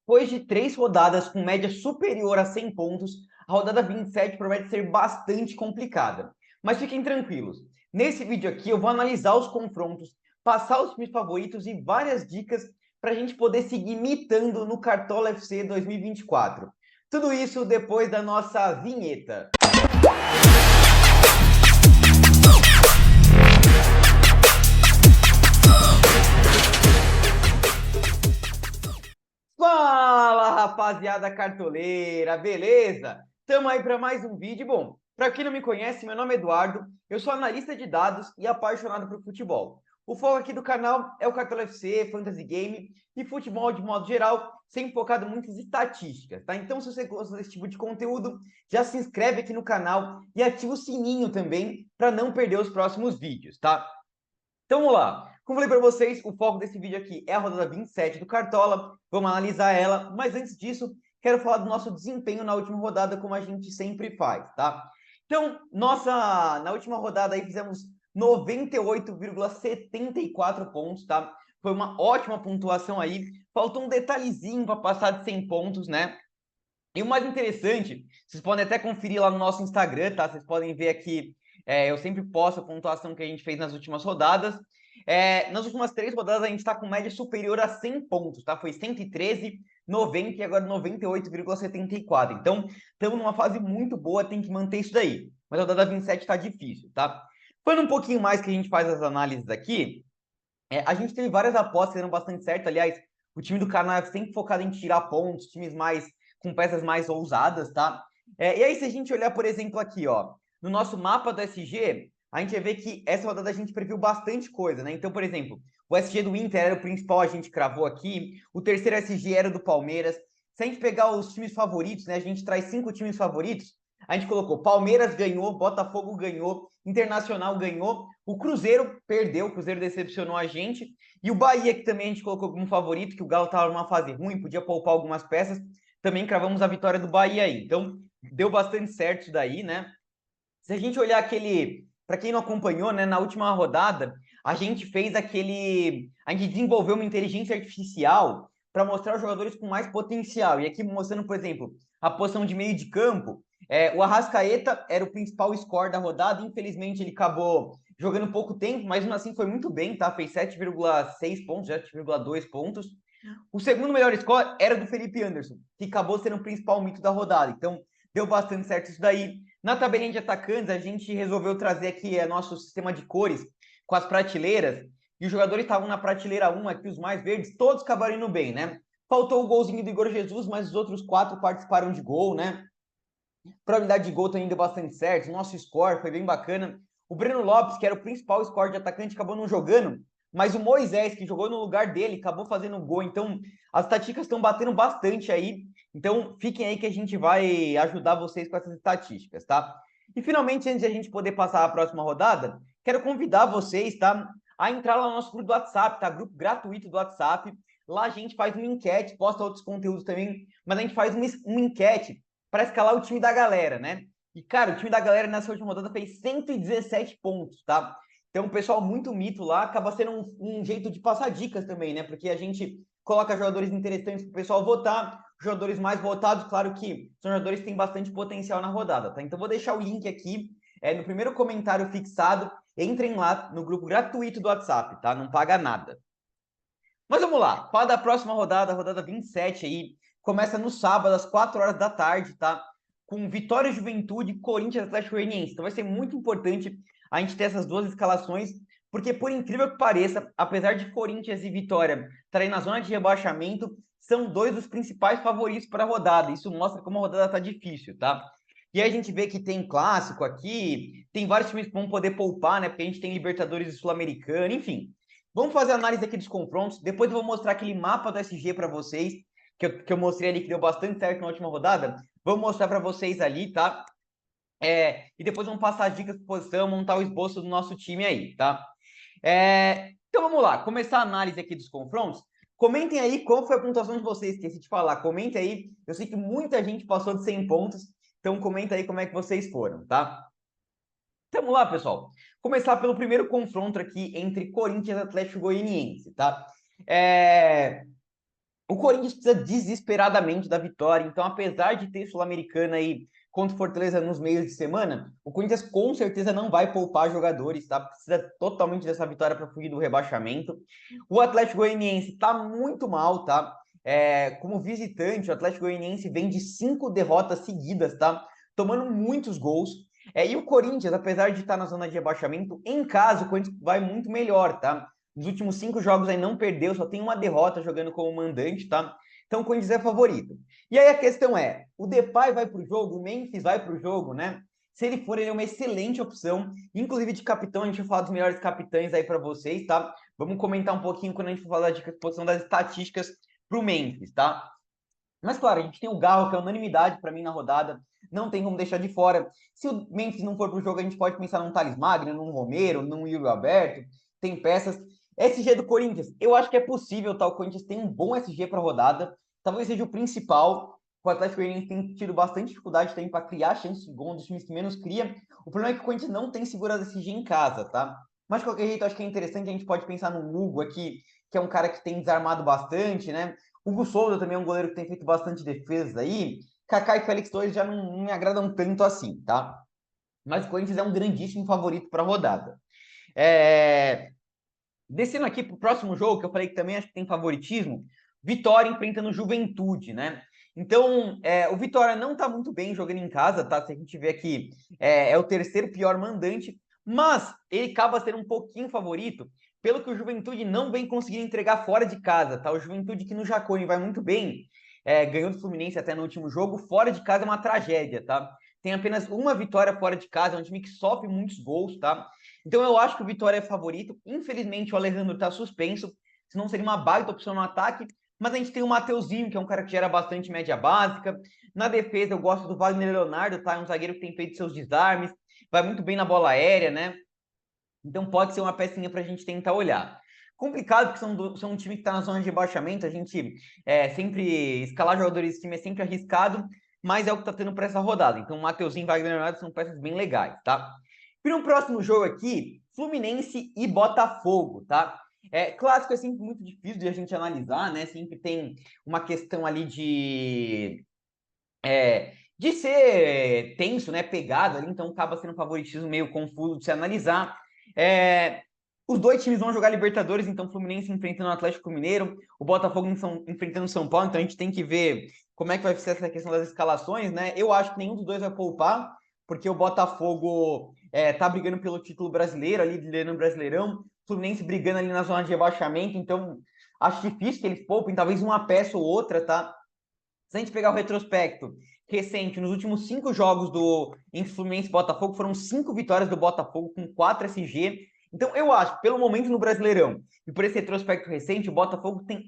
Depois de 3 rodadas com média superior a 100 pontos, a rodada 27 promete ser bastante complicada. Mas fiquem tranquilos, nesse vídeo aqui eu vou analisar os confrontos, passar os times favoritos e várias dicas para a gente poder seguir mitando no Cartola FC 2024. Tudo isso depois da nossa vinheta. Fala, rapaziada cartoleira, beleza? Tamo aí para mais um vídeo. Bom, para quem não me conhece, meu nome é Eduardo, eu sou analista de dados e apaixonado por futebol. O foco aqui do canal é o Cartola FC, Fantasy Game e futebol de modo geral, sempre focado em muitas estatísticas, tá? Então, se você gosta desse tipo de conteúdo, já se inscreve aqui no canal e ativa o sininho também para não perder os próximos vídeos, tá? Então vamos lá. Como falei para vocês, o foco desse vídeo aqui é a rodada 27 do Cartola. Vamos analisar ela, mas antes disso, quero falar do nosso desempenho na última rodada, como a gente sempre faz, tá? Então, na última rodada aí fizemos 98,74 pontos, tá? Foi uma ótima pontuação aí. Faltou um detalhezinho para passar de 100 pontos, né? E o mais interessante, vocês podem até conferir lá no nosso Instagram, tá? Vocês podem ver aqui, eu sempre posto a pontuação que a gente fez nas últimas rodadas. Nas últimas 3 rodadas a gente está com média superior a 100 pontos, tá? Foi 113, 90 e agora 98,74. Então, estamos numa fase muito boa, tem que manter isso daí. Mas a rodada 27 está difícil, tá? Falando um pouquinho mais que a gente faz as análises aqui, a gente teve várias apostas que deram bastante certo. Aliás, o time do canal é sempre focado em tirar pontos, times mais com peças mais ousadas, tá? E aí, se a gente olhar, por exemplo, aqui, ó, no nosso mapa do SG, a gente vai ver que essa rodada a gente previu bastante coisa, né? Então, por exemplo, o SG do Inter era o principal, a gente cravou aqui. O terceiro SG era do Palmeiras. Se a gente pegar os times favoritos, né? A gente traz 5 times favoritos. A gente colocou Palmeiras ganhou, Botafogo ganhou, Internacional ganhou, o Cruzeiro perdeu, o Cruzeiro decepcionou a gente, e o Bahia, que também a gente colocou como favorito, que o Galo estava numa fase ruim, podia poupar algumas peças, também cravamos a vitória do Bahia aí. Então, deu bastante certo isso daí, né? Se a gente olhar para quem não acompanhou, né, na última rodada, a gente fez a gente desenvolveu uma inteligência artificial para mostrar os jogadores com mais potencial. E aqui mostrando, por exemplo, a posição de meio de campo, o Arrascaeta era o principal score da rodada, infelizmente ele acabou jogando pouco tempo, mas mesmo assim foi muito bem, tá? Fez 7,6 pontos, 7,2 pontos. O segundo melhor score era do Felipe Anderson, que acabou sendo o principal mito da rodada. Então, deu bastante certo isso daí. Na tabelinha de atacantes, a gente resolveu trazer aqui nosso sistema de cores com as prateleiras. E os jogadores estavam na prateleira 1, aqui os mais verdes, todos acabaram indo bem, né? Faltou o golzinho do Igor Jesus, mas os outros 4 participaram de gol, né? Probabilidade de gol também deu bastante certo. Nosso score foi bem bacana. O Breno Lopes, que era o principal score de atacante, acabou não jogando. Mas o Moisés, que jogou no lugar dele, acabou fazendo gol. Então, as estatísticas estão batendo bastante aí. Então, fiquem aí que a gente vai ajudar vocês com essas estatísticas, tá? E, finalmente, antes de a gente poder passar a próxima rodada, quero convidar vocês, tá? A entrar lá no nosso grupo do WhatsApp, tá? Grupo gratuito do WhatsApp. Lá a gente faz uma enquete, posta outros conteúdos também, mas a gente faz uma enquete para escalar o time da galera, né? E, cara, o time da galera nessa última rodada fez 117 pontos, tá? Então, o pessoal muito mito lá, acaba sendo um jeito de passar dicas também, né? Porque a gente coloca jogadores interessantes para o pessoal votar, jogadores mais votados, claro que são jogadores que têm bastante potencial na rodada, tá? Então, vou deixar o link aqui no primeiro comentário fixado. Entrem lá no grupo gratuito do WhatsApp, tá? Não paga nada. Mas vamos lá, fala da próxima rodada, a rodada 27 aí. Começa no sábado, às 4 horas da tarde, tá? Com Vitória Juventude, Corinthians Atlético Goianiense. Então vai ser muito importante a gente ter essas duas escalações, porque por incrível que pareça, apesar de Corinthians e Vitória estarem na zona de rebaixamento, são 2 dos principais favoritos para a rodada. Isso mostra como a rodada está difícil, tá? E aí a gente vê que tem clássico aqui, tem vários times que vão poder poupar, né? Porque a gente tem Libertadores e Sul-Americana, enfim. Vamos fazer a análise aqui dos confrontos. Depois eu vou mostrar aquele mapa do SG para vocês, que eu mostrei ali, que deu bastante certo na última rodada. Vou mostrar para vocês ali, tá? E depois vamos passar as dicas de posição, montar o esboço do nosso time aí, tá? Então vamos lá, começar a análise aqui dos confrontos. Comentem aí qual foi a pontuação de vocês, esqueci de falar. Comentem aí, eu sei que muita gente passou de 100 pontos, então comenta aí como é que vocês foram, tá? Então, vamos lá, pessoal. Começar pelo primeiro confronto aqui entre Corinthians e Atlético Goianiense, tá? O Corinthians precisa desesperadamente da vitória, então apesar de ter Sul-Americana aí contra o Fortaleza nos meios de semana, o Corinthians com certeza não vai poupar jogadores, tá? Precisa totalmente dessa vitória para fugir do rebaixamento. O Atlético Goianiense tá muito mal, tá? Como visitante, o Atlético Goianiense vem de 5 derrotas seguidas, tá? Tomando muitos gols. E o Corinthians, apesar de estar na zona de rebaixamento, em casa o Corinthians vai muito melhor, tá? Nos últimos 5 jogos aí não perdeu, só tem uma derrota jogando como mandante, tá? Então o Corinthians é favorito. E aí a questão é, o Depay vai para o jogo, o Memphis vai para o jogo, né? Se ele for, ele é uma excelente opção, inclusive de capitão, a gente vai falar dos melhores capitães aí para vocês, tá? Vamos comentar um pouquinho quando a gente for falar de posição das estatísticas para o Memphis, tá? Mas, claro, a gente tem o Galo, que é unanimidade para mim na rodada, não tem como deixar de fora. Se o Memphis não for para o jogo, a gente pode pensar num Thales Magno, num Romero, num Yuri Alberto, tem peças. SG do Corinthians, eu acho que é possível, tá? O Corinthians tem um bom SG para a rodada, talvez seja o principal. O Atlético Goianiense tem tido bastante dificuldade também para criar chances de gol, um dos times que menos cria. O problema é que o Corinthians não tem segurado SG em casa, tá? Mas, de qualquer jeito, acho que é interessante, a gente pode pensar no Hugo aqui, que é um cara que tem desarmado bastante, né? Hugo Souza também é um goleiro que tem feito bastante defesas aí. Kaká e Félix Torres já não me agradam tanto assim, tá? Mas o Corinthians é um grandíssimo favorito para a rodada. Descendo aqui para o próximo jogo, que eu falei que também acho que tem favoritismo, Vitória enfrentando Juventude, né? Então, o Vitória não está muito bem jogando em casa, tá? Se a gente vê aqui, é o terceiro pior mandante, mas ele acaba sendo um pouquinho favorito, pelo que o Juventude não vem conseguindo entregar fora de casa, tá? O Juventude que no Jacone vai muito bem, ganhou do Fluminense até no último jogo, fora de casa é uma tragédia, tá? Tem apenas uma vitória fora de casa, é um time que sofre muitos gols, tá? Então eu acho que o Vitória é favorito. Infelizmente o Alejandro está suspenso, senão seria uma baita opção no ataque. Mas a gente tem o Mateuzinho, que é um cara que gera bastante média básica. Na defesa eu gosto do Wagner Leonardo, tá? É um zagueiro que tem feito seus desarmes, vai muito bem na bola aérea, né? Então pode ser uma pecinha para a gente tentar olhar. Complicado, porque são um time que está na zona de rebaixamento, a gente sempre escalar jogadores desse time é sempre arriscado, mas é o que está tendo para essa rodada. Então o Mateuzinho e o Wagner Leonardo são peças bem legais, tá? E no próximo jogo aqui, Fluminense e Botafogo, tá? Clássico é sempre muito difícil de a gente analisar, né? Sempre tem uma questão ali de ser tenso, né? Pegado ali, então acaba sendo um favoritismo meio confuso de se analisar. Os dois times vão jogar Libertadores, então o Fluminense enfrentando o Atlético Mineiro, o Botafogo enfrentando o São Paulo, então a gente tem que ver como é que vai ser essa questão das escalações, né? Eu acho que nenhum dos dois vai poupar, porque o Botafogo tá brigando pelo título brasileiro, ali liderando o Brasileirão, o Fluminense brigando ali na zona de rebaixamento, então acho difícil que eles poupem, talvez uma peça ou outra, tá? Se a gente pegar o retrospecto recente, nos últimos 5 jogos entre Fluminense e Botafogo, foram 5 vitórias do Botafogo com 4 SG. Então, eu acho, pelo momento no Brasileirão e por esse retrospecto recente, o Botafogo tem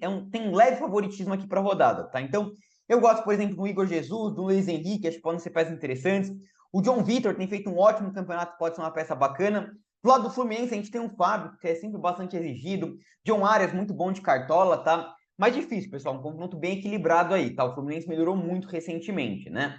um leve favoritismo aqui para a rodada, tá? Então, eu gosto, por exemplo, do Igor Jesus, do Luiz Henrique, acho que podem ser peças interessantes. O John Vitor tem feito um ótimo campeonato, pode ser uma peça bacana. Do lado do Fluminense, a gente tem um Fábio, que é sempre bastante exigido. John Arias, muito bom de cartola, tá? Mais difícil, pessoal, um confronto bem equilibrado aí, tá? O Fluminense melhorou muito recentemente, né?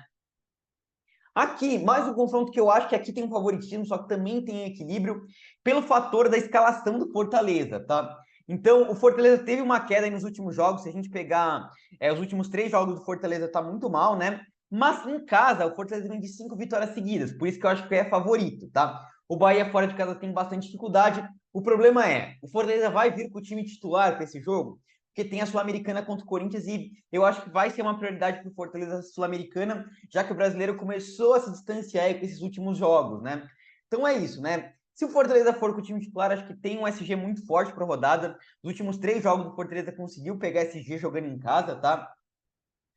Aqui, mais um confronto que eu acho que aqui tem um favoritismo, só que também tem equilíbrio, pelo fator da escalação do Fortaleza, tá? Então, o Fortaleza teve uma queda aí nos últimos jogos, se a gente pegar os últimos 3 jogos do Fortaleza tá muito mal, né? Mas em casa, o Fortaleza vem de 5 vitórias seguidas, por isso que eu acho que é favorito, tá? O Bahia fora de casa tem bastante dificuldade. O problema é, o Fortaleza vai vir com o time titular para esse jogo? Porque tem a Sul-Americana contra o Corinthians e eu acho que vai ser uma prioridade para o Fortaleza Sul-Americana, já que o brasileiro começou a se distanciar com esses últimos jogos, né? Então é isso, né? Se o Fortaleza for com o time titular, acho que tem um SG muito forte para a rodada. Os últimos 3 jogos do Fortaleza conseguiu pegar SG jogando em casa, tá?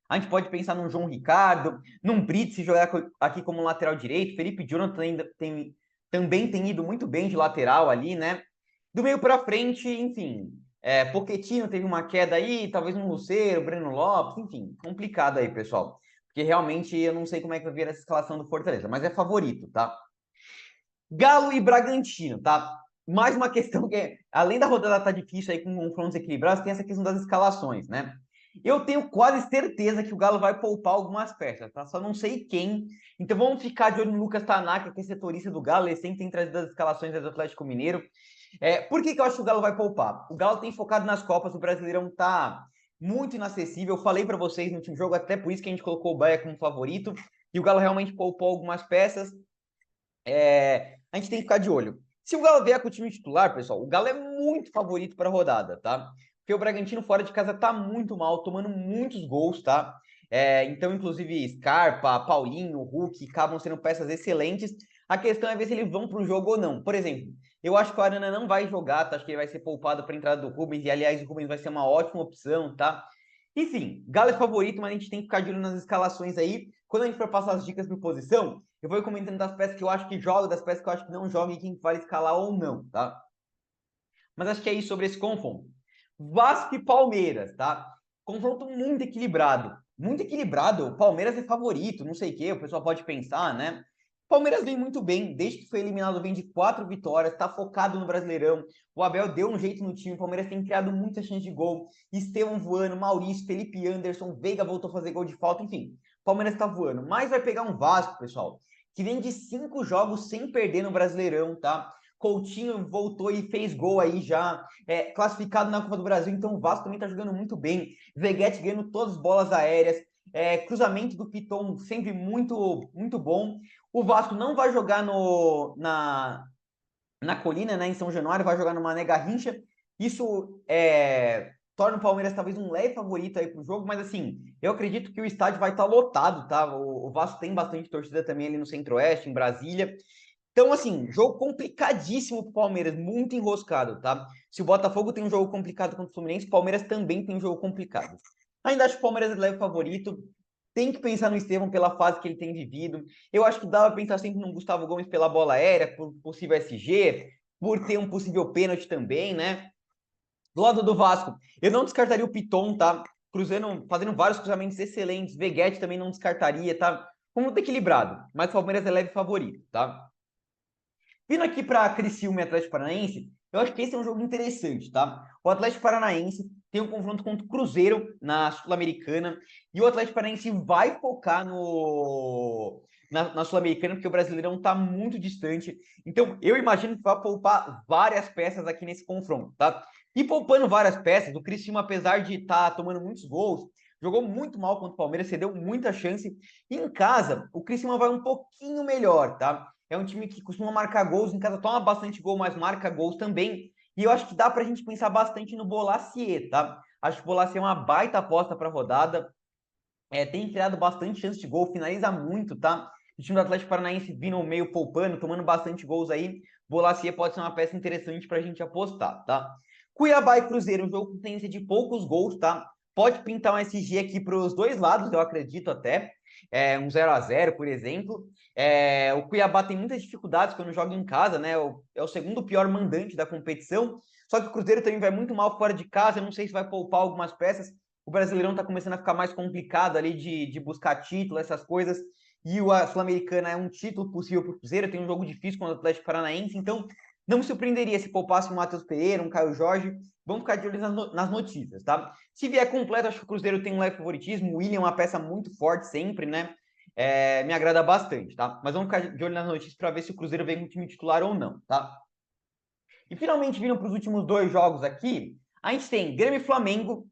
A gente pode pensar num João Ricardo, num Brits se jogar aqui como lateral direito. Felipe Jonathan também tem ido muito bem de lateral ali, né? Do meio para frente, enfim, Pochettino teve uma queda aí, talvez um Lucero, Breno Lopes, enfim, complicado aí, pessoal. Porque realmente eu não sei como é que vai vir essa escalação do Fortaleza, mas é favorito, tá? Galo e Bragantino, tá? Mais uma questão que, além da rodada tá difícil aí com confrontos equilibrados, tem essa questão das escalações, né? Eu tenho quase certeza que o Galo vai poupar algumas peças, tá? Só não sei quem. Então vamos ficar de olho no Lucas Tanaka, que é setorista do Galo, ele sempre tem trazido as escalações do Atlético Mineiro. Por que eu acho que o Galo vai poupar? O Galo tem focado nas Copas, o Brasileirão tá muito inacessível. Eu falei para vocês no último jogo, até por isso que a gente colocou o Bahia como favorito. E o Galo realmente poupou algumas peças. A gente tem que ficar de olho. Se o Galo vier com o time titular, pessoal, o Galo é muito favorito para a rodada, tá? Porque o Bragantino fora de casa tá muito mal, tomando muitos gols, tá? Então, inclusive, Scarpa, Paulinho, Hulk acabam sendo peças excelentes. A questão é ver se eles vão para o jogo ou não. Por exemplo, eu acho que o Arana não vai jogar, tá? Acho que ele vai ser poupado para a entrada do Rubens. E, aliás, o Rubens vai ser uma ótima opção, tá? Enfim, Galo é favorito, mas a gente tem que ficar de olho nas escalações aí. Quando a gente for passar as dicas por posição, eu vou comentando das peças que eu acho que joga, das peças que eu acho que não joga e quem vai escalar ou não, tá? Mas acho que é isso sobre esse confronto. Vasco e Palmeiras, tá? Confronto muito equilibrado. Muito equilibrado. O Palmeiras é favorito, não sei o quê, o pessoal pode pensar, né? O Palmeiras vem muito bem, desde que foi eliminado, vem de 4 vitórias, tá focado no Brasileirão. O Abel deu um jeito no time, o Palmeiras tem criado muita chance de gol. Estevão voando, Maurício, Felipe Anderson, Veiga voltou a fazer gol de falta, enfim. O Palmeiras tá voando. Mas vai pegar um Vasco, pessoal, que vem de 5 jogos sem perder no Brasileirão, tá? Coutinho voltou e fez gol aí já, classificado na Copa do Brasil, então o Vasco também tá jogando muito bem. Veguete ganhando todas as bolas aéreas, cruzamento do Piton sempre muito, muito bom. O Vasco não vai jogar na Colina, né, em São Januário, vai jogar no Mané Garrincha. Isso torna o Palmeiras talvez um leve favorito aí pro jogo, mas assim, eu acredito que o estádio vai estar lotado, tá? O Vasco tem bastante torcida também ali no Centro-Oeste, em Brasília. Então, assim, jogo complicadíssimo pro Palmeiras, muito enroscado, tá? Se o Botafogo tem um jogo complicado contra o Fluminense, o Palmeiras também tem um jogo complicado. Ainda acho que o Palmeiras é leve favorito. Tem que pensar no Estevão pela fase que ele tem vivido. Eu acho que dá para pensar sempre no Gustavo Gomes pela bola aérea, por possível SG, por ter um possível pênalti também, né? Do lado do Vasco, eu não descartaria o Piton, tá? Cruzando, fazendo vários cruzamentos excelentes. Veguete também não descartaria, tá? Muito equilibrado, mas o Palmeiras é leve favorito, tá? Vindo aqui para Criciúma e Atlético Paranaense, eu acho que esse é um jogo interessante, tá? O Atlético Paranaense tem um confronto contra o Cruzeiro na Sul-Americana e o Atlético Paranaense vai focar na Sul-Americana porque o Brasileirão está muito distante. Então, eu imagino que vai poupar várias peças aqui nesse confronto, tá? E poupando várias peças, o Criciúma, apesar de estar tomando muitos gols, jogou muito mal contra o Palmeiras, cedeu muita chance. E em casa, o Criciúma vai um pouquinho melhor, tá? É um time que costuma marcar gols, em casa toma bastante gol, mas marca gols também. E eu acho que dá pra gente pensar bastante no Bolasie, tá? Acho que o Bolasie é uma baita aposta pra rodada. Tem criado bastante chance de gol, finaliza muito, tá? O time do Atlético Paranaense vindo meio poupando, tomando bastante gols aí. Bolasie pode ser uma peça interessante pra gente apostar, tá? Cuiabá e Cruzeiro, um jogo com tendência de poucos gols, tá? Pode pintar um SG aqui para os dois lados, eu acredito até. Um 0-0, por exemplo. O Cuiabá tem muitas dificuldades quando joga em casa, né? É o segundo pior mandante da competição. Só que o Cruzeiro também vai muito mal fora de casa. Eu não sei se vai poupar algumas peças. O Brasileirão está começando a ficar mais complicado ali de buscar título, essas coisas. E a Sul-Americana é um título possível para o Cruzeiro. Tem um jogo difícil contra o Atlético Paranaense. Então, não me surpreenderia se poupasse um Matheus Pereira, um Caio Jorge. Vamos ficar de olho nas notícias, tá? Se vier completo, acho que o Cruzeiro tem um leve favoritismo. O William é uma peça muito forte sempre, né? Me agrada bastante, tá? Mas vamos ficar de olho nas notícias para ver se o Cruzeiro vem com o time titular ou não, tá? E finalmente vindo para os últimos dois jogos aqui, a gente tem Grêmio e Flamengo.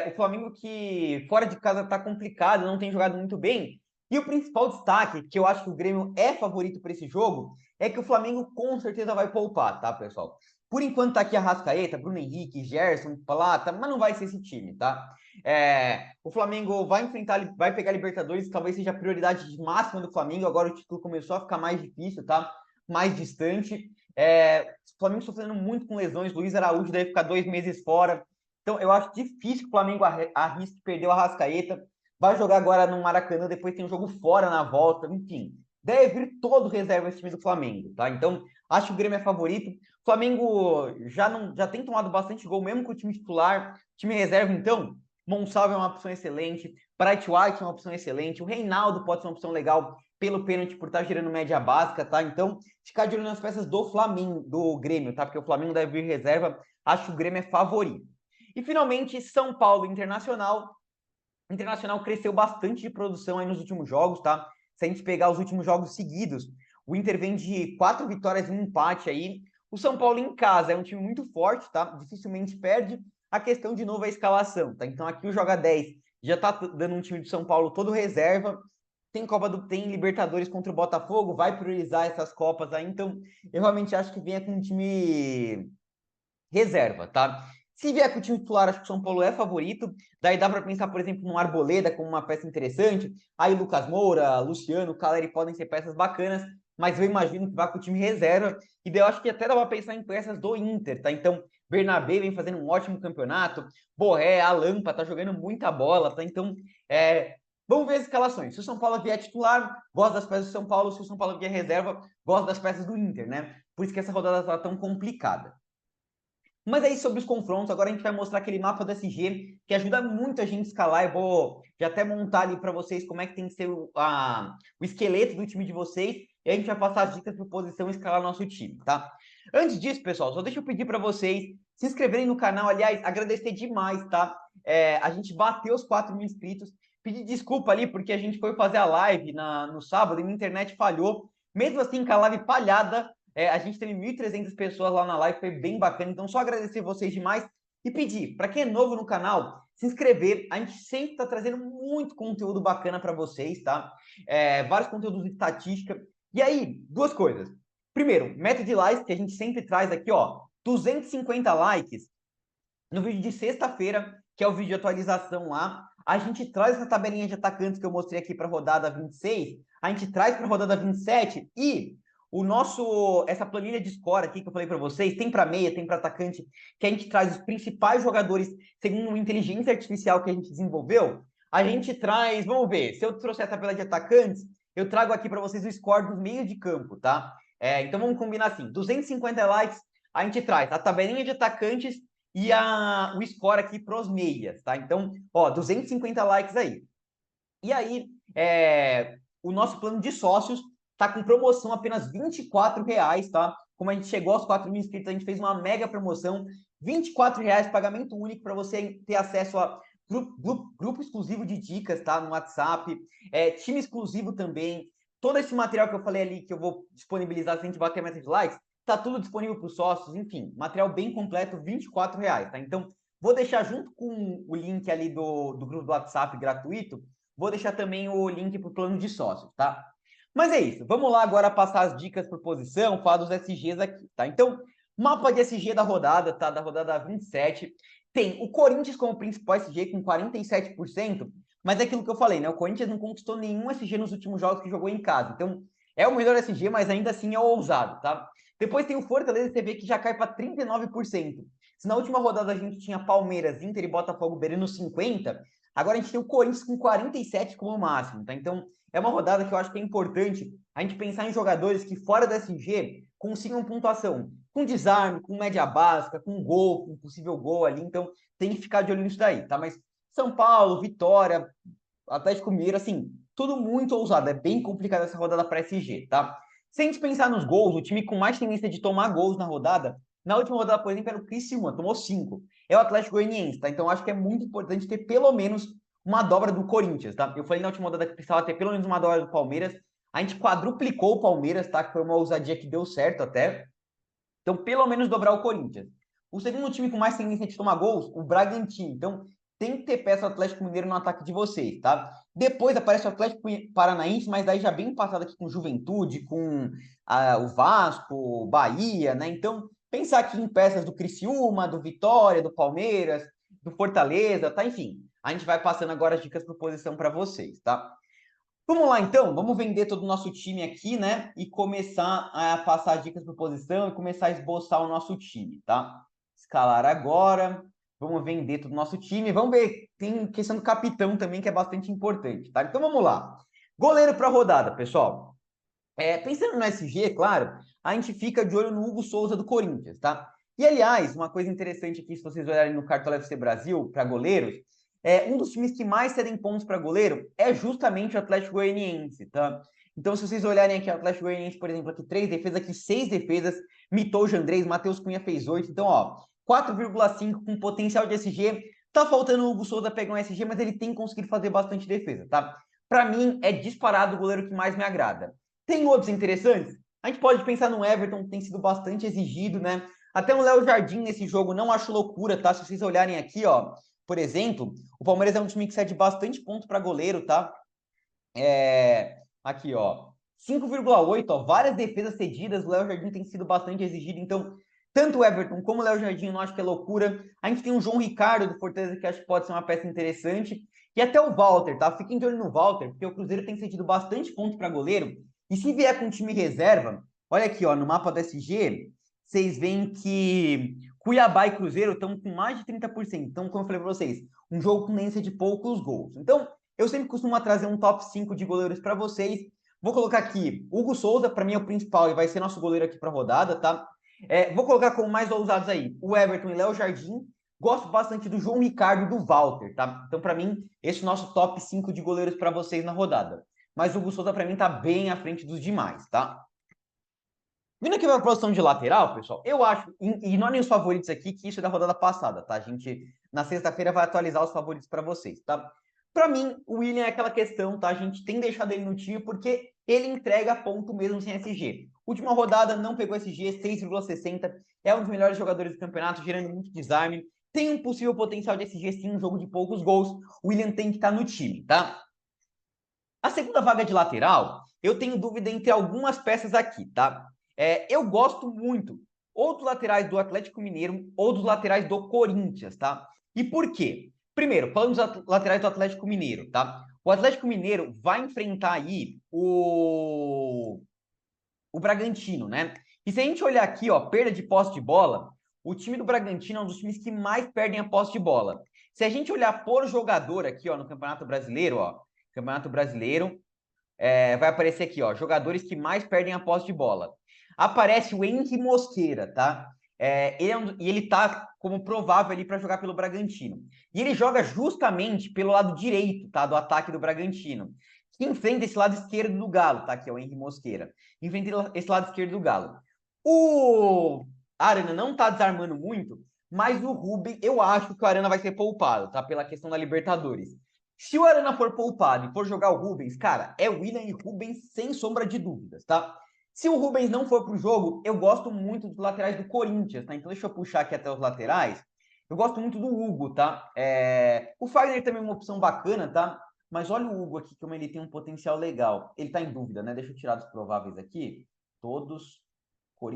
O Flamengo que fora de casa está complicado, não tem jogado muito bem. E o principal destaque, que eu acho que o Grêmio é favorito para esse jogo, é que o Flamengo com certeza vai poupar, tá, pessoal? Por enquanto tá aqui a Arrascaeta, Bruno Henrique, Gerson, Plata, mas não vai ser esse time, tá? O Flamengo vai enfrentar, vai pegar Libertadores, talvez seja a prioridade máxima do Flamengo. Agora o título começou a ficar mais difícil, tá? Mais distante. O Flamengo sofrendo muito com lesões, Luiz Araújo deve ficar 2 meses fora. Então, eu acho difícil que o Flamengo arrisque perder o Arrascaeta. Vai jogar agora no Maracanã, depois tem um jogo fora na volta, enfim. Deve vir todo reserva esse time do Flamengo, tá? Então, acho que o Grêmio é favorito. O Flamengo já tem tomado bastante gol, mesmo com o time titular. Time reserva, então, Monsalve é uma opção excelente. Bright White é uma opção excelente. O Reinaldo pode ser uma opção legal pelo pênalti por estar gerando média básica, tá? Então, ficar de olho nas peças do Flamengo, do Grêmio, tá? Porque o Flamengo deve vir reserva. Acho que o Grêmio é favorito. E finalmente, São Paulo Internacional. O Internacional cresceu bastante de produção aí nos últimos jogos, tá? Se a gente pegar os últimos jogos seguidos, o Inter vem de 4 vitórias e um empate aí. O São Paulo em casa é um time muito forte, tá? Dificilmente perde. a questão de novo é a escalação, tá? Então aqui o Joga 10 já tá dando um time de São Paulo todo reserva, tem Libertadores contra o Botafogo, vai priorizar essas Copas aí, então eu realmente acho que venha com um time reserva, tá? Se vier com o time titular, acho que o São Paulo é favorito. Daí dá para pensar, por exemplo, no Arboleda como uma peça interessante. Aí Lucas Moura, Luciano, Caleri podem ser peças bacanas, mas eu imagino que vai com o time reserva. E daí eu acho que até dá para pensar em peças do Inter, tá? Então, Bernabé vem fazendo um ótimo campeonato. Borré, Alampa, tá jogando muita bola, tá? Então, vamos ver as escalações. Se o São Paulo vier titular, gosto das peças do São Paulo. Se o São Paulo vier reserva, gosto das peças do Inter, né? Por isso que essa rodada tá tão complicada. Mas aí sobre os confrontos, agora a gente vai mostrar aquele mapa do SG que ajuda muito a gente a escalar. Eu vou já até montar ali para vocês como é que tem que ser o esqueleto do time de vocês. E a gente vai passar as dicas por posição e escalar nosso time, tá? Antes disso, pessoal, só deixa eu pedir para vocês se inscreverem no canal. Aliás, agradecer demais, tá? A gente bateu os 4 mil inscritos. Pedir desculpa ali porque a gente foi fazer a live no sábado e minha internet falhou. Mesmo assim, com a live falhada, a gente teve 1.300 pessoas lá na live, foi bem bacana. Então, só agradecer vocês demais e pedir, para quem é novo no canal, se inscrever. A gente sempre está trazendo muito conteúdo bacana para vocês, tá? Vários conteúdos de estatística. E aí, duas coisas. Primeiro, meta de likes, que a gente sempre traz aqui, ó, 250 likes no vídeo de sexta-feira, que é o vídeo de atualização lá. A gente traz essa tabelinha de atacantes que eu mostrei aqui para a rodada 26, a gente traz para a rodada 27 e essa planilha de score aqui que eu falei para vocês, tem para meia, tem para atacante, que a gente traz os principais jogadores segundo uma inteligência artificial que a gente desenvolveu. A gente traz, vamos ver, se eu trouxer a tabela de atacantes, eu trago aqui para vocês o score dos meios de campo, tá? Então vamos combinar assim, 250 likes, a gente traz a tabelinha de atacantes e o score aqui pros meias, tá? Então, ó, 250 likes aí. E aí, o nosso plano de sócios tá com promoção apenas R$24, tá? Como a gente chegou aos 4 mil inscritos, a gente fez uma mega promoção, R$24, pagamento único para você ter acesso a grupo exclusivo de dicas, tá? No WhatsApp, time exclusivo também. Todo esse material que eu falei ali, que eu vou disponibilizar se a gente bater a meta de likes, tá tudo disponível para os sócios, enfim, material bem completo, R$24, tá? Então, vou deixar junto com o link ali do grupo do WhatsApp gratuito, vou deixar também o link para o plano de sócios, tá? Mas é isso, vamos lá agora passar as dicas por posição, falar dos SGs aqui, tá? Então, mapa de SG da rodada, tá? Da rodada 27, tem o Corinthians como principal SG com 47%, mas é aquilo que eu falei, né? O Corinthians não conquistou nenhum SG nos últimos jogos que jogou em casa, então é o melhor SG, mas ainda assim é ousado, tá? Depois tem o Fortaleza TV que já cai para 39%. Se na última rodada a gente tinha Palmeiras, Inter e Botafogo beirando 50%, agora a gente tem o Corinthians com 47% como máximo, tá? Então é uma rodada que eu acho que é importante a gente pensar em jogadores que fora da SG consigam pontuação com desarme, com média básica, com gol, com possível gol ali. Então tem que ficar de olho nisso daí, tá? Mas São Paulo, Vitória, Atlético Mineiro, assim, tudo muito ousado. É bem complicado essa rodada para SG, tá? Se a gente pensar nos gols, o time com mais tendência de tomar gols na rodada, na última rodada, por exemplo, era o Criciúma, tomou 5. É o Atlético Goianiense, tá? Então acho que é muito importante ter pelo menos uma dobra do Corinthians, tá? Eu falei na última rodada que precisava ter pelo menos uma dobra do Palmeiras. A gente quadruplicou o Palmeiras, tá? Que foi uma ousadia que deu certo até. Então, pelo menos dobrar o Corinthians. O segundo time com mais tendência de tomar gols, o Bragantino. Então, tem que ter peça do Atlético Mineiro no ataque de vocês, tá? Depois aparece o Atlético Paranaense, mas daí já bem empatado aqui com Juventude, com o Vasco, Bahia, né? Então, pensar aqui em peças do Criciúma, do Vitória, do Palmeiras, do Fortaleza, tá? Enfim, a gente vai passando agora as dicas por posição para vocês, tá? Vamos lá, então. Vamos vender todo o nosso time aqui, né? E começar a passar dicas por posição e começar a esboçar o nosso time, tá? Escalar agora. Vamos vender todo o nosso time. Vamos ver. Tem questão do capitão também, que é bastante importante, tá? Então, vamos lá. Goleiro para a rodada, pessoal. Pensando no SG, claro, a gente fica de olho no Hugo Souza do Corinthians, tá? E, aliás, uma coisa interessante aqui, se vocês olharem no Cartola FC Brasil, para goleiros, um dos times que mais cedem pontos para goleiro é justamente o Atlético Goianiense, tá? Então, se vocês olharem aqui o Atlético Goianiense, por exemplo, aqui 3 defesas, aqui 6 defesas, Mitou Jandrez, Matheus Cunha fez 8, então, ó, 4,5 com potencial de SG, tá faltando o Hugo Souza pegar um SG, mas ele tem conseguido fazer bastante defesa, tá? Para mim, é disparado o goleiro que mais me agrada. Tem outros interessantes? A gente pode pensar no Everton, que tem sido bastante exigido, né? Até o Léo Jardim nesse jogo não acho loucura, tá? Se vocês olharem aqui, ó, por exemplo, o Palmeiras é um time que cede bastante ponto para goleiro, tá? Aqui, ó, 5,8, ó, várias defesas cedidas, o Léo Jardim tem sido bastante exigido, então tanto o Everton como o Léo Jardim eu não acho que é loucura. A gente tem o João Ricardo do Fortaleza, que acho que pode ser uma peça interessante, e até o Walter, tá? Fiquem de olho no Walter, porque o Cruzeiro tem cedido bastante ponto para goleiro, e se vier com time reserva, olha aqui, ó, no mapa do SG, vocês veem que Cuiabá e Cruzeiro estão com mais de 30%. Então, como eu falei para vocês, um jogo com tendência de poucos gols. Então, eu sempre costumo trazer um top 5 de goleiros para vocês. Vou colocar aqui Hugo Souza, para mim é o principal e vai ser nosso goleiro aqui para a rodada, tá? Vou colocar como mais ousados aí o Everton e Léo Jardim. Gosto bastante do João Ricardo e do Walter, tá? Então, para mim, esse é o nosso top 5 de goleiros para vocês na rodada. Mas o Hugo Souza, para mim, tá bem à frente dos demais, tá? Vindo aqui para a posição de lateral, pessoal, eu acho, e não é nem os favoritos aqui, que isso é da rodada passada, tá? A gente, na sexta-feira, vai atualizar os favoritos para vocês, tá? Para mim, o William é aquela questão, tá? A gente tem deixado ele no time porque ele entrega ponto mesmo sem SG. Última rodada, não pegou SG, 6,60. É um dos melhores jogadores do campeonato, gerando muito desarme. Tem um possível potencial de SG, sim, um jogo de poucos gols. O William tem que estar no time, tá? A segunda vaga de lateral, eu tenho dúvida entre algumas peças aqui, tá? Eu gosto muito ou dos laterais do Atlético Mineiro ou dos laterais do Corinthians, tá? E por quê? Primeiro, falando dos laterais do Atlético Mineiro, tá? O Atlético Mineiro vai enfrentar aí o Bragantino, né? E se a gente olhar aqui, ó, perda de posse de bola, o time do Bragantino é um dos times que mais perdem a posse de bola. Se a gente olhar por jogador aqui, ó, no Campeonato Brasileiro, ó, Campeonato Brasileiro, vai aparecer aqui, ó, jogadores que mais perdem a posse de bola. Aparece o Henrique Mosqueira, tá? E ele tá como provável ali para jogar pelo Bragantino. E ele joga justamente pelo lado direito, tá? Do ataque do Bragantino. Que enfrenta esse lado esquerdo do Galo, tá? Que é o Henrique Mosqueira. Enfrenta esse lado esquerdo do Galo. O Arana não tá desarmando muito, mas o Rubem, eu acho que o Arana vai ser poupado, tá? Pela questão da Libertadores. Se o Arana for poupado e for jogar o Rubens, cara, é William e Rubens sem sombra de dúvidas, tá? Se o Rubens não for pro jogo, eu gosto muito dos laterais do Corinthians, tá? Então deixa eu puxar aqui até os laterais. Eu gosto muito do Hugo, tá? O Fagner também é uma opção bacana, tá? Mas olha o Hugo aqui, como ele tem um potencial legal. Ele tá em dúvida, né? Deixa eu tirar dos prováveis aqui. Todos.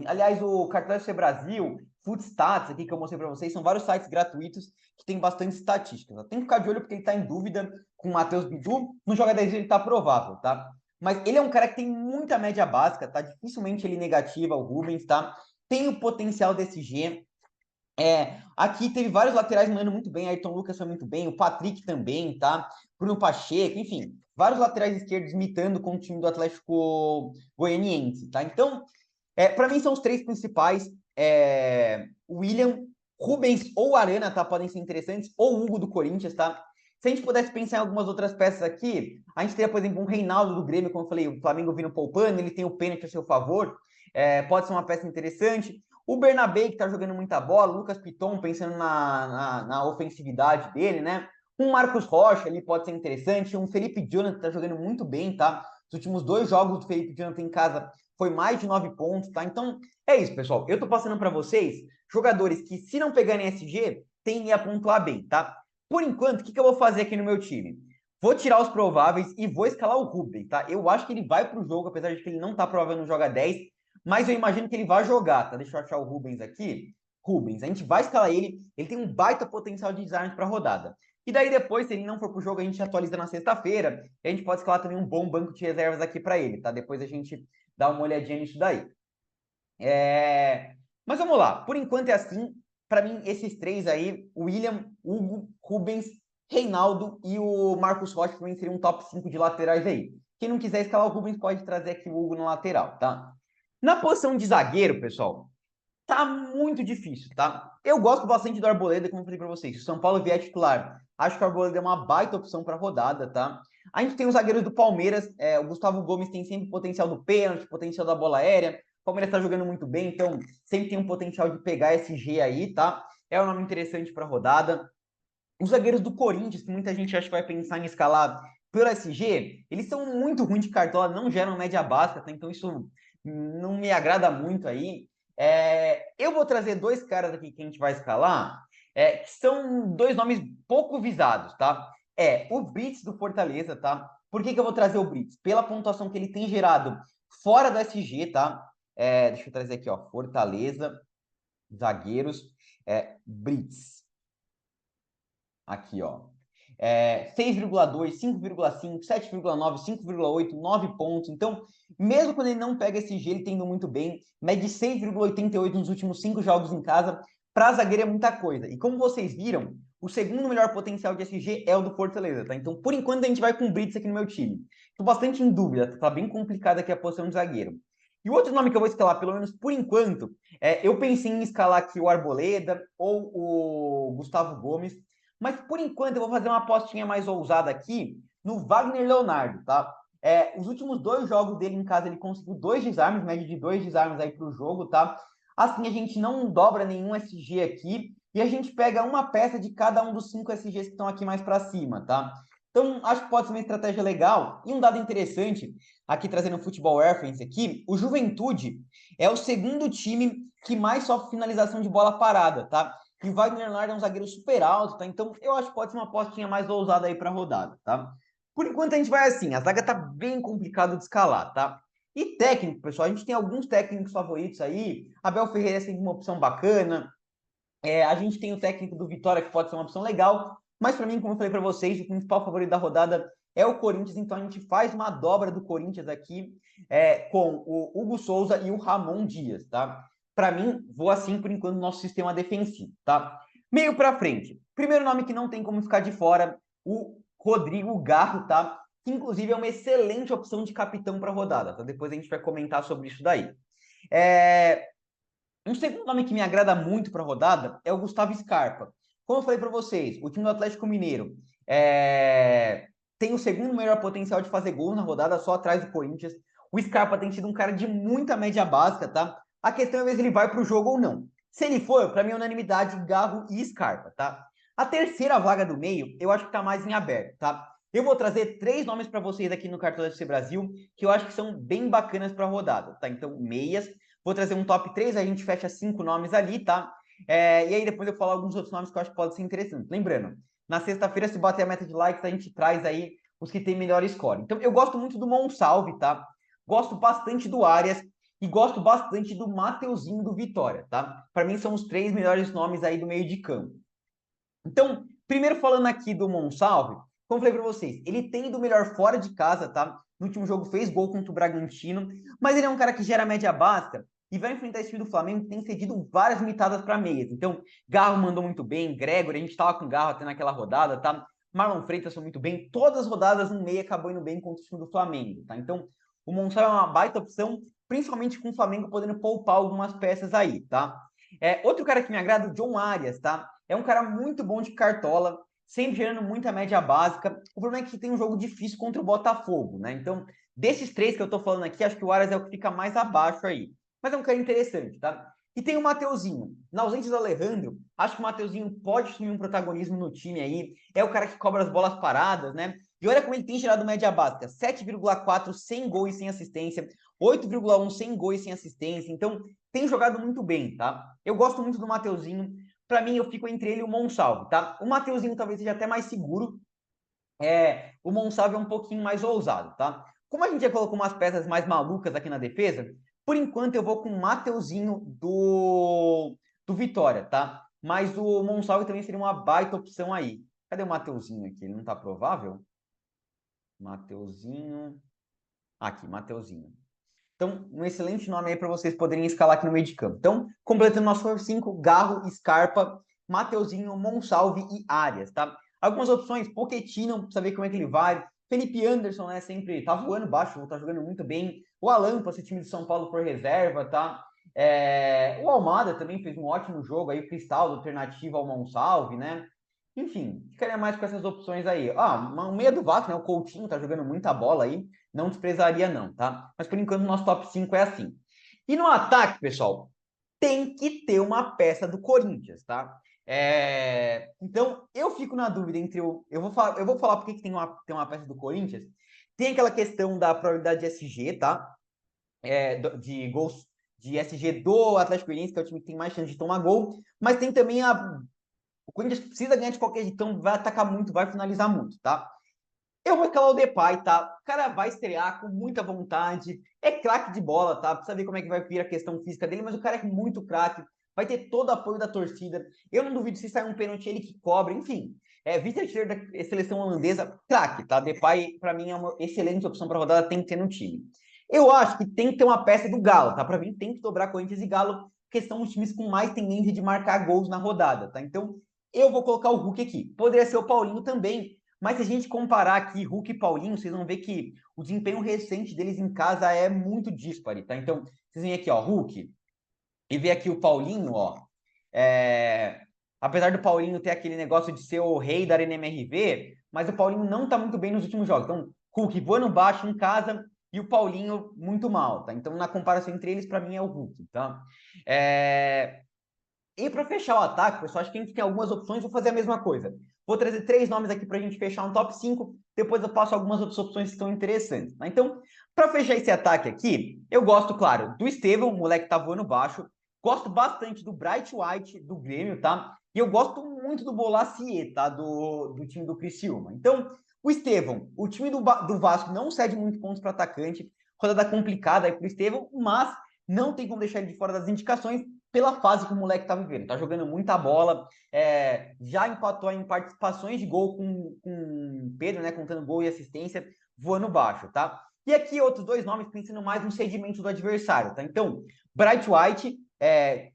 Aliás, o Cartão FC Brasil, Footstats, aqui que eu mostrei para vocês, são vários sites gratuitos que tem bastante estatísticas. Tem que ficar de olho porque ele está em dúvida com o Matheus Bidu. No Joga 10 ele está provável, tá? Mas ele é um cara que tem muita média básica, tá? Dificilmente ele negativa o Rubens, tá? Tem o potencial desse G. Aqui teve vários laterais mandando muito bem, Ayrton Lucas foi muito bem, o Patrick também, tá? Bruno Pacheco, enfim, vários laterais esquerdos imitando com o time do Atlético Goianiense, tá? Então, para mim são os três principais, William, Rubens ou Arana, tá? Podem ser interessantes, ou Hugo do Corinthians, tá? Se a gente pudesse pensar em algumas outras peças aqui, a gente teria, por exemplo, um Reinaldo do Grêmio, como eu falei, o Flamengo vindo poupando, ele tem o pênalti a seu favor, pode ser uma peça interessante. O Bernabé, que tá jogando muita bola, o Lucas Piton, pensando na ofensividade dele, né? Um Marcos Rocha ali pode ser interessante, um Felipe Jonathan que tá jogando muito bem, tá? Os últimos 2 jogos do Felipe Jonathan em casa foi mais de 9 pontos, tá? Então, é isso, pessoal. Eu tô passando para vocês jogadores que, se não pegarem SG, tendem a pontuar bem, tá? Por enquanto, o que eu vou fazer aqui no meu time? Vou tirar os prováveis e vou escalar o Rubem, tá? Eu acho que ele vai pro jogo, apesar de que ele não tá provável no Joga 10, mas eu imagino que ele vai jogar, tá? Deixa eu achar o Rubens aqui. Rubens, a gente vai escalar ele tem um baita potencial de desarme para rodada. E daí depois, se ele não for pro jogo, a gente atualiza na sexta-feira, e a gente pode escalar também um bom banco de reservas aqui para ele, tá? Depois a gente dá uma olhadinha nisso daí. Mas vamos lá, por enquanto é assim, para mim esses três aí, o William, Hugo, Rubens, Reinaldo e o Marcos Rocha também seriam um top 5 de laterais aí. Quem não quiser escalar o Rubens pode trazer aqui o Hugo na lateral, tá? Na posição de zagueiro, pessoal, tá muito difícil, tá? Eu gosto bastante do Arboleda, como eu falei para vocês. Se o São Paulo vier titular, acho que o Arboleda é uma baita opção para rodada, tá? A gente tem os zagueiros do Palmeiras, o Gustavo Gomes tem sempre potencial do pênalti, potencial da bola aérea. O Palmeiras tá jogando muito bem, então sempre tem um potencial de pegar esse G aí, tá? É um nome interessante para rodada. Os zagueiros do Corinthians, que muita gente acha que vai pensar em escalar pelo SG, eles são muito ruins de cartola, não geram média básica, tá? Então isso não me agrada muito aí. Eu vou trazer dois caras aqui que a gente vai escalar, que são dois nomes pouco visados, tá? O Brits do Fortaleza, tá? Por que eu vou trazer o Brits? Pela pontuação que ele tem gerado fora do SG, tá? Deixa eu trazer aqui, ó, Fortaleza, zagueiros, Brits. Aqui, ó. 6,2, 5,5, 7,9, 5,8, 9 pontos. Então, mesmo quando ele não pega esse G, ele tá indo muito bem. Mede 6,88 nos últimos 5 jogos em casa. Para zagueiro é muita coisa. E como vocês viram, o segundo melhor potencial de SG é o do Fortaleza, tá? Então, por enquanto, a gente vai com o Brits aqui no meu time. Tô bastante em dúvida, tá bem complicada aqui a posição de zagueiro. E o outro nome que eu vou escalar, pelo menos por enquanto, eu pensei em escalar aqui o Arboleda ou o Gustavo Gomes, mas por enquanto eu vou fazer uma apostinha mais ousada aqui no Wagner Leonardo, tá? Os últimos 2 jogos dele em casa ele conseguiu 2 desarmes, média de 2 desarmes aí para o jogo, tá? Assim a gente não dobra nenhum SG aqui e a gente pega uma peça de cada um dos 5 SGs que estão aqui mais para cima, tá? Então acho que pode ser uma estratégia legal. E um dado interessante, aqui trazendo o Futebol Reference aqui, o Juventude é o segundo time que mais sofre finalização de bola parada, tá? E o Wagner Leonardo é um zagueiro super alto, tá? Então eu acho que pode ser uma apostinha mais ousada aí para a rodada, tá? Por enquanto a gente vai assim, a zaga tá bem complicado de escalar, tá? E técnico, pessoal, a gente tem alguns técnicos favoritos aí. Abel Ferreira é sempre uma opção bacana. A gente tem o técnico do Vitória, que pode ser uma opção legal. Mas para mim, como eu falei para vocês, o principal favorito da rodada é o Corinthians. Então a gente faz uma dobra do Corinthians aqui com o Hugo Souza e o Ramon Dias, tá? Para mim, vou assim por enquanto no nosso sistema defensivo, tá? Meio para frente. Primeiro nome que não tem como ficar de fora, o Rodrigo Garro, tá? Que inclusive é uma excelente opção de capitão para a rodada, tá? Depois a gente vai comentar sobre isso daí. Um segundo nome que me agrada muito para a rodada é o Gustavo Scarpa. Como eu falei para vocês, o time do Atlético Mineiro tem o segundo melhor potencial de fazer gols na rodada, só atrás do Corinthians. O Scarpa tem sido um cara de muita média básica, tá? A questão é ver se ele vai para o jogo ou não. Se ele for, para mim é unanimidade, Garro e Scarpa, tá? A terceira vaga do meio, eu acho que tá mais em aberto, tá? Eu vou trazer 3 nomes para vocês aqui no Cartola FC Brasil, que eu acho que são bem bacanas para a rodada, tá? Então, meias. Vou trazer um top 3, a gente fecha 5 nomes ali, tá? E aí depois eu falo alguns outros nomes que eu acho que podem ser interessantes. Lembrando, na sexta-feira, se bater a meta de likes, a gente traz aí os que tem melhor score. Então, eu gosto muito do Monsalve, tá? Gosto bastante do Arias e gosto bastante do Mateuzinho do Vitória, tá? Para mim, são os 3 melhores nomes aí do meio de campo. Então, primeiro falando aqui do Monsalve, como eu falei para vocês, ele tem do melhor fora de casa, tá? No último jogo fez gol contra o Bragantino, mas ele é um cara que gera média básica e vai enfrentar esse time do Flamengo que tem cedido várias limitadas para meias. Então, Garro mandou muito bem, Gregory, a gente estava com Garro até naquela rodada, tá? Marlon Freitas foi muito bem, todas as rodadas no meia acabou indo bem contra o time do Flamengo, tá? Então, o Monsalve é uma baita opção, principalmente com o Flamengo podendo poupar algumas peças aí, tá? Outro cara que me agrada, o John Arias, tá? É um cara muito bom de cartola, sempre gerando muita média básica. O problema é que tem um jogo difícil contra o Botafogo, né? Então, desses 3 que eu tô falando aqui, acho que o Arias é o que fica mais abaixo aí. Mas é um cara interessante, tá? E tem o Mateuzinho. Na ausência do Alejandro, acho que o Mateuzinho pode assumir um protagonismo no time aí. É o cara que cobra as bolas paradas, né? E olha como ele tem gerado média básica: 7,4 sem gol e sem assistência, 8,1 sem gol e sem assistência. Então, tem jogado muito bem, tá? Eu gosto muito do Mateuzinho. Para mim, eu fico entre ele e o Monsalve, tá? O Mateuzinho talvez seja até mais seguro. O Monsalve é um pouquinho mais ousado, tá? Como a gente já colocou umas peças mais malucas aqui na defesa, por enquanto eu vou com o Mateuzinho do Vitória, tá? Mas o Monsalve também seria uma baita opção aí. Cadê o Mateuzinho aqui? Ele não tá provável? Mateuzinho. Aqui, Mateuzinho. Então, um excelente nome aí para vocês poderem escalar aqui no meio de campo. Então, completando nosso top 5, Garro, Scarpa, Mateuzinho, Monsalve e Arias, tá? Algumas opções, Pochettino, para saber como é que ele vai. Felipe Anderson, né, sempre tá voando baixo, tá jogando muito bem. O Alan, para ser time de São Paulo por reserva, tá? O Almada também fez um ótimo jogo aí, o Cristal, alternativa ao Monsalve, né? Enfim, ficaria mais com essas opções aí. Um meia do Vasco, né? O Coutinho tá jogando muita bola aí. Não desprezaria, não, tá? Mas por enquanto o nosso top 5 é assim. E no ataque, pessoal, tem que ter uma peça do Corinthians, tá? Então, eu fico na dúvida entre o. Eu vou falar porque que tem uma peça do Corinthians. Tem aquela questão da probabilidade de SG, tá? De gols de SG do Atlético Goianiense, que é o time que tem mais chance de tomar gol, mas tem também o Corinthians precisa ganhar de qualquer jeito, então vai atacar muito, vai finalizar muito, tá? Eu vou escalar o Depay, tá? O cara vai estrear com muita vontade, é craque de bola, tá? Precisa ver como é que vai vir a questão física dele, mas o cara é muito craque, vai ter todo o apoio da torcida. Eu não duvido se sair um pênalti, ele que cobra, enfim. É vice-artilheiro da seleção holandesa, craque, tá? Depay, para mim, é uma excelente opção para rodada, tem que ter no time. Eu acho que tem que ter uma peça do Galo, tá? Para mim, tem que dobrar Corinthians e Galo, porque são os times com mais tendência de marcar gols na rodada, tá? Então, eu vou colocar o Hulk aqui. Poderia ser o Paulinho também, mas se a gente comparar aqui Hulk e Paulinho, vocês vão ver que o desempenho recente deles em casa é muito dispare, tá? Então, vocês veem aqui, ó, Hulk, e ver aqui o Paulinho, ó. Apesar do Paulinho ter aquele negócio de ser o rei da Arena MRV, mas o Paulinho não tá muito bem nos últimos jogos. Então, Hulk voando baixo em casa e o Paulinho muito mal, tá? Então, na comparação entre eles, para mim é o Hulk, tá? E para fechar o ataque, pessoal, acho que a gente tem algumas opções. Vou fazer a mesma coisa. Vou trazer 3 nomes aqui para a gente fechar um top 5. Depois eu passo algumas outras opções que estão interessantes. Tá? Então, para fechar esse ataque aqui, eu gosto, claro, do Estevão, o moleque que tá voando baixo. Gosto bastante do Bright White, do Grêmio, tá? E eu gosto muito do Bolasie, tá? Do time do Criciúma. Então, o Estevão, o time do Vasco não cede muito pontos para atacante. Rodada complicada aí para o Estevão, mas não tem como deixar ele de fora das indicações pela fase que o moleque tá vivendo. Tá jogando muita bola, já empatou em participações de gol com Pedro, né? Contando gol e assistência, voando baixo, tá? E aqui outros 2 nomes pensando mais no sedimento do adversário, tá? Então, Bright White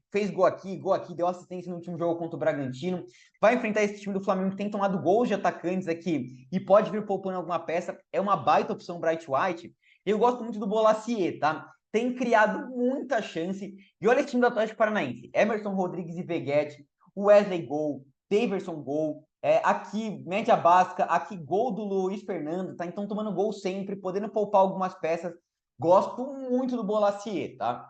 fez gol aqui, deu assistência no último jogo contra o Bragantino. Vai enfrentar esse time do Flamengo que tem tomado gols de atacantes aqui e pode vir poupando alguma peça. É uma baita opção Bright White. Eu gosto muito do Bolasie, tá? Tem criado muita chance. E olha esse time do Atlético Paranaense. Emerson Rodrigues e Veguete, Wesley gol, Daverson gol, aqui média básica, aqui gol do Luiz Fernando, tá? Então tomando gol sempre, podendo poupar algumas peças. Gosto muito do Bolasie, tá?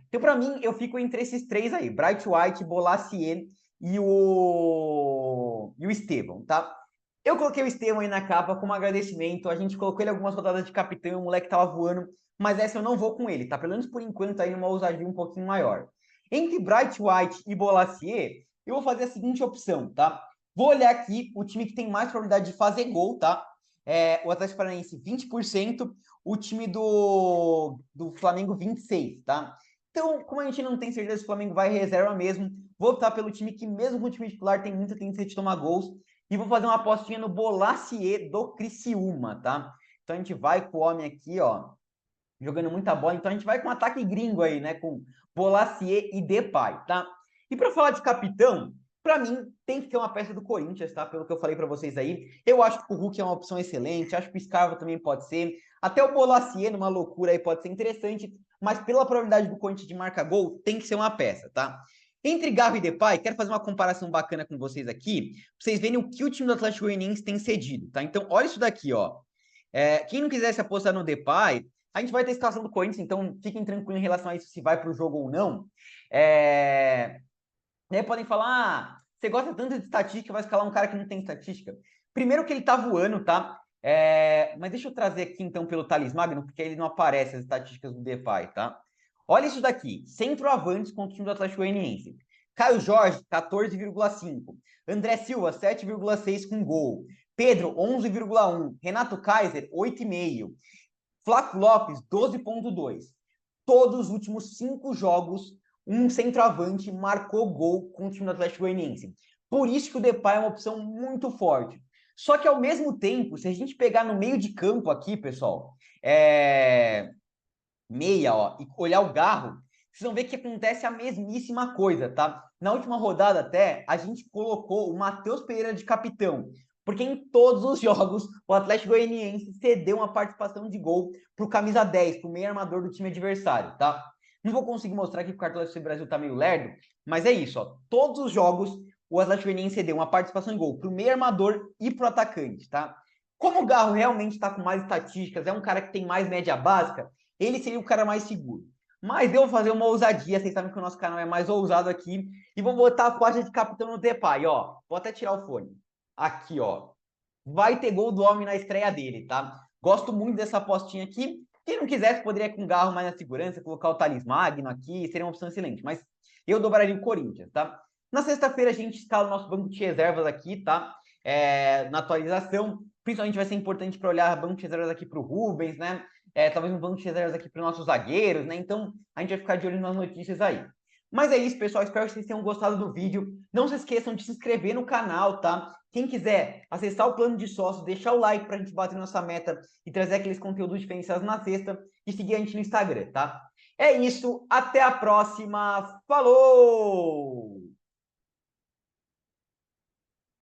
Então, para mim, eu fico entre esses 3 aí: Bright White, Bolasie e o Estevão, tá? Eu coloquei o Estevão aí na capa como agradecimento. A gente colocou ele algumas rodadas de capitão, o moleque tava voando, mas essa eu não vou com ele, tá? Pelo menos por enquanto aí numa ousadia um pouquinho maior. Entre Bright White e Bolasie, eu vou fazer a seguinte opção, tá? Vou olhar aqui o time que tem mais probabilidade de fazer gol, tá? O Atlético Paranaense 20%, o time do Flamengo 26%, tá? Então, como a gente não tem certeza se o Flamengo vai reserva mesmo, vou optar pelo time que, mesmo com o time titular, tem muita tendência de tomar gols. E vou fazer uma apostinha no Bolasie do Criciúma, tá? Então a gente vai com o homem aqui, ó, jogando muita bola. Então a gente vai com um ataque gringo aí, né? Com Bolasie e Depay, tá? E para falar de capitão, para mim tem que ter uma peça do Corinthians, tá? Pelo que eu falei para vocês aí. Eu acho que o Hulk é uma opção excelente, acho que o Scarpa também pode ser. Até o Bolasie, numa loucura aí, pode ser interessante. Mas pela probabilidade do Corinthians de marcar gol, tem que ser uma peça, tá? Entre Garro e Depay, quero fazer uma comparação bacana com vocês aqui, pra vocês verem o que o time do Atlético Goianiense tem cedido, tá? Então, olha isso daqui, ó. Quem não quisesse apostar no Depay, a gente vai ter a escalação do Corinthians, então fiquem tranquilos em relação a isso, se vai para o jogo ou não. Podem falar, você gosta tanto de estatística, vai escalar um cara que não tem estatística. Primeiro que ele tá voando, tá? Mas deixa eu trazer aqui, então, pelo Thales Magno, porque ele não aparece as estatísticas do Depay, tá? Olha isso daqui, centroavantes contra o time do Atlético Goianiense. Caio Jorge, 14,5. André Silva, 7,6 com gol. Pedro, 11,1. Renato Kaiser, 8,5. Flávio Lopes, 12,2. Todos os últimos 5 jogos, um centroavante marcou gol com o time do Atlético Goianiense. Por isso que o Depay é uma opção muito forte. Só que, ao mesmo tempo, se a gente pegar no meio de campo aqui, pessoal, meia, ó, e olhar o Garro, vocês vão ver que acontece a mesmíssima coisa, tá? Na última rodada até, a gente colocou o Matheus Pereira de capitão, porque em todos os jogos o Atlético Goianiense cedeu uma participação de gol pro camisa 10, pro meio armador do time adversário, tá? Não vou conseguir mostrar aqui porque o Cartola FC Brasil tá meio lerdo, mas é isso, ó. Todos os jogos o Atlético Goianiense cedeu uma participação em gol pro meio armador e pro atacante, tá? Como o Garro realmente tá com mais estatísticas, é um cara que tem mais média básica, ele seria o cara mais seguro. Mas eu vou fazer uma ousadia, vocês sabem que o nosso canal é mais ousado aqui, e vou botar a faixa de capitão no Depay, ó. Vou até tirar o fone. Aqui, ó. Vai ter gol do homem na estreia dele, tá? Gosto muito dessa apostinha aqui. Quem não quisesse, poderia ir com o Garro mais na segurança, colocar o Thales Magno aqui, seria uma opção excelente. Mas eu dobraria o Corinthians, tá? Na sexta-feira, a gente escala o nosso banco de reservas aqui, tá? Na atualização. Principalmente vai ser importante para olhar banco de reservas aqui para o Rubens, né? Talvez um banco de reservas aqui para os nossos zagueiros, né? Então, a gente vai ficar de olho nas notícias aí. Mas é isso, pessoal. Espero que vocês tenham gostado do vídeo. Não se esqueçam de se inscrever no canal, tá? Quem quiser acessar o plano de sócio, deixar o like para a gente bater nossa meta e trazer aqueles conteúdos diferenciados na sexta e seguir a gente no Instagram, tá? É isso. Até a próxima. Falou!